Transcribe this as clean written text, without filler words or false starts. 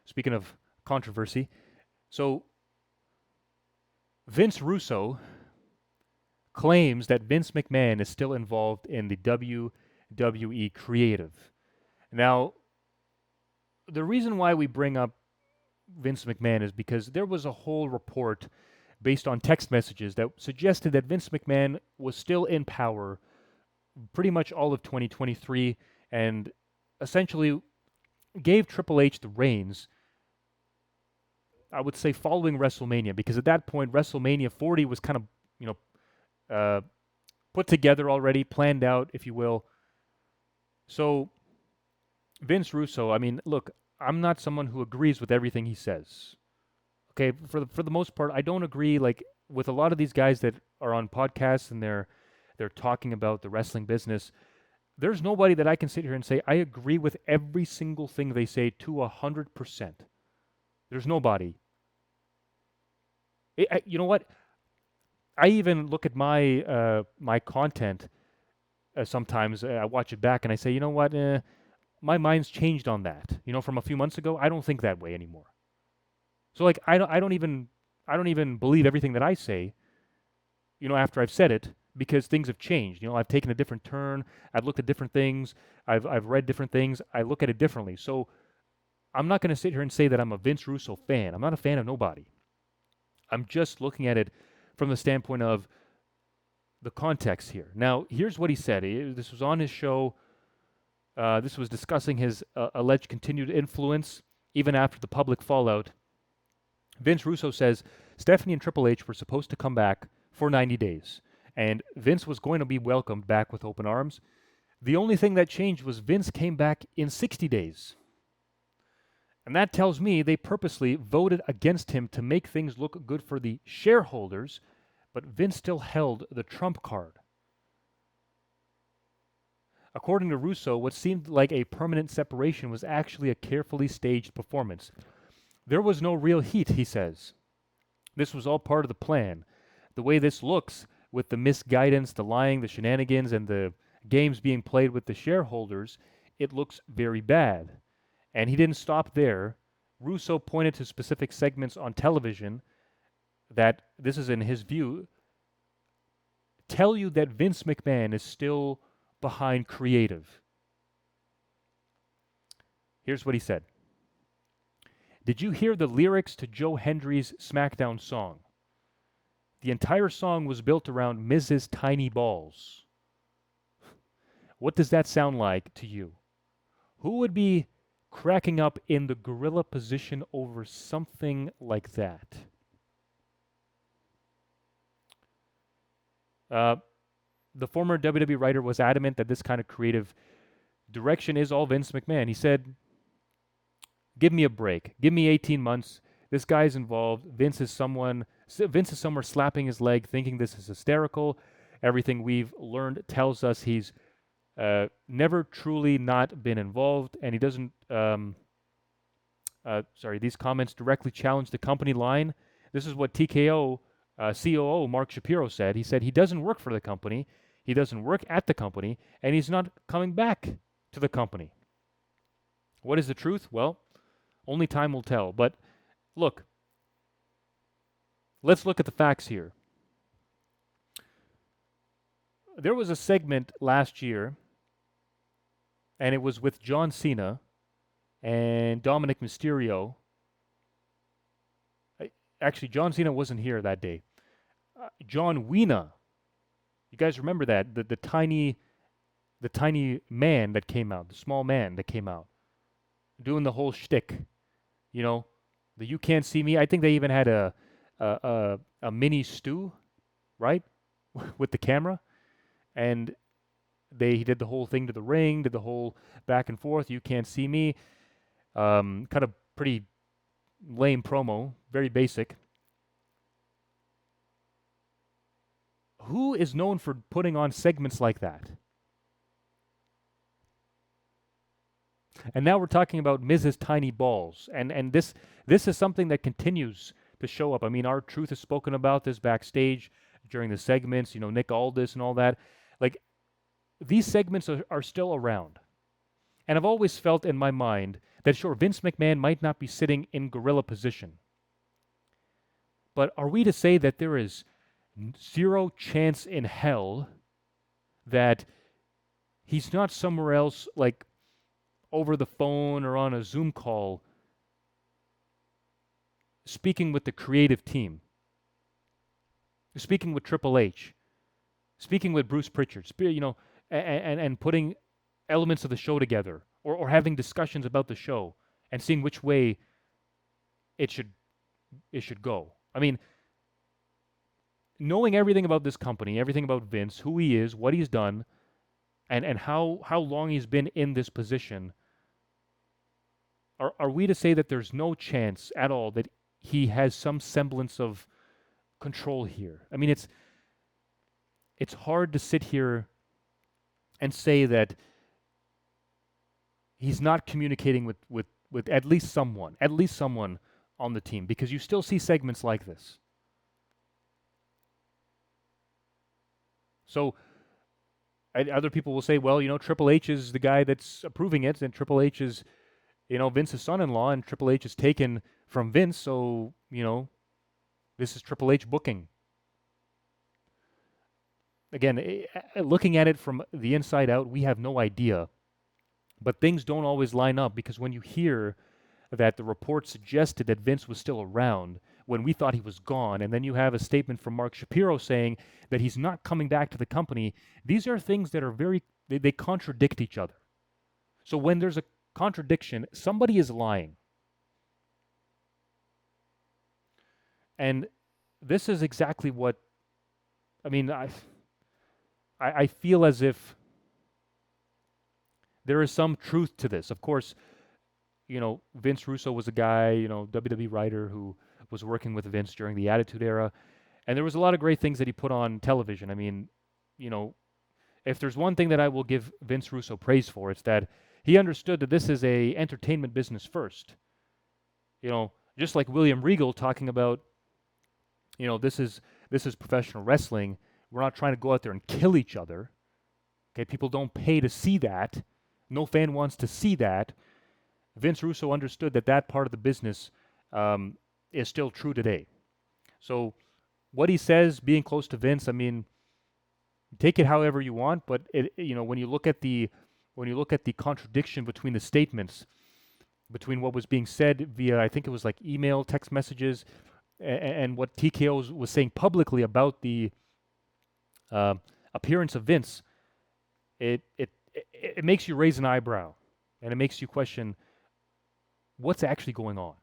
speaking of controversy, so Vince Russo claims that Vince McMahon is still involved in the WWE creative. Now, the reason why we bring up Vince McMahon is because there was a whole report based on text messages that suggested that Vince McMahon was still in power pretty much all of 2023 and essentially gave Triple H the reins, I would say, following WrestleMania, because at that point, WrestleMania 40 was kind of, put together already, planned out, if you will. So, Vince Russo, I mean, look, I'm not someone who agrees with everything he says. Okay, for the most part, I don't agree, like, with a lot of these guys that are on podcasts and they're talking about the wrestling business. There's nobody that I can sit here and say I agree with every single thing they say to 100%. There's nobody. You know what? I even look at my my content sometimes. I watch it back and I say, you know what? My mind's changed on that. You know, from a few months ago, I don't think that way anymore. So like, I don't even believe everything that I say. You know, after I've said it, because things have changed. You know, I've taken a different turn. I've looked at different things. I've read different things. I look at it differently. So I'm not going to sit here and say that I'm a Vince Russo fan. I'm not a fan of nobody. I'm just looking at it from the standpoint of the context here. Now, here's what he said. This was on his show. This was discussing his alleged continued influence even after the public fallout. Vince Russo says Stephanie and Triple H were supposed to come back for 90 days. And Vince was going to be welcomed back with open arms. The only thing that changed was Vince came back in 60 days. And that tells me they purposely voted against him to make things look good for the shareholders, but Vince still held the trump card. According to Russo, what seemed like a permanent separation was actually a carefully staged performance. There was no real heat, he says. This was all part of the plan. The way this looks, with the misguidance, the lying, the shenanigans, and the games being played with the shareholders, it looks very bad. And he didn't stop there. Russo pointed to specific segments on television that, this is in his view, tell you that Vince McMahon is still behind creative. Here's what he said. Did you hear the lyrics to Joe Hendry's SmackDown song? The entire song was built around Mrs. Tiny Balls. What does that sound like to you? Who would be cracking up in the gorilla position over something like that? The former WWE writer was adamant that this kind of creative direction is all Vince McMahon. He said, give me a break. Give me 18 months. This guy's involved. Vince is somewhere slapping his leg, thinking this is hysterical. Everything we've learned tells us he's never truly not been involved, and he doesn't. These comments directly challenge the company line. This is what TKO COO Mark Shapiro said. He said he doesn't work for the company, he doesn't work at the company, and he's not coming back to the company. What is the truth? Well, only time will tell. But look, let's look at the facts here. There was a segment last year, and it was with John Cena and Dominic Mysterio. Actually, John Cena wasn't here that day. John Wena, you guys remember that? The tiny man that came out, the small man that came out, doing the whole shtick. You know, the "you can't see me." I think they even had a mini stew, right, with the camera, and he did the whole thing to the ring, did the whole back and forth. "You can't see me." Kind of pretty lame promo, very basic. Who is known for putting on segments like that? And now we're talking about Mrs. Tiny Balls. And this is something that continues to show up. I mean, R-Truth has spoken about this backstage during the segments, Nick Aldis and all that. Like, these segments are still around. And I've always felt in my mind that, sure, Vince McMahon might not be sitting in gorilla position. But are we to say that there is zero chance in hell that he's not somewhere else, like over the phone or on a Zoom call, speaking with the creative team, speaking with Triple H, speaking with Bruce Pritchard, and putting elements of the show together, or having discussions about the show and seeing which way it should go. I mean, knowing everything about this company, everything about Vince, who he is, what he's done, and how long he's been in this position, are we to say that there's no chance at all that he has some semblance of control here? I mean, it's hard to sit here and say that he's not communicating with at least someone on the team, because you still see segments like this. So other people will say, well, Triple H is the guy that's approving it, and Triple H is, Vince's son-in-law, and Triple H is taken from Vince, so, this is Triple H booking. Again, looking at it from the inside out, we have no idea. But things don't always line up, because when you hear that the report suggested that Vince was still around when we thought he was gone, and then you have a statement from Mark Shapiro saying that he's not coming back to the company, these are things that are they contradict each other. So when there's a contradiction, somebody is lying. And this is exactly what, I mean, I feel as if there is some truth to this. Of course, Vince Russo was a guy, WWE writer who was working with Vince during the Attitude Era, and there was a lot of great things that he put on television. I mean, if there's one thing that I will give Vince Russo praise for, it's that he understood that this is a entertainment business first. Just like William Regal talking about, this is professional wrestling. We're not trying to go out there and kill each other. Okay, people don't pay to see that. No fan wants to see that. Vince Russo understood that part of the business is still true today. So what he says, being close to Vince, I mean, take it however you want, but when you look at the contradiction between the statements, between what was being said via, I think it was like email, text messages, and what TKO was saying publicly about the appearance of Vince, it makes you raise an eyebrow, and it makes you question what's actually going on.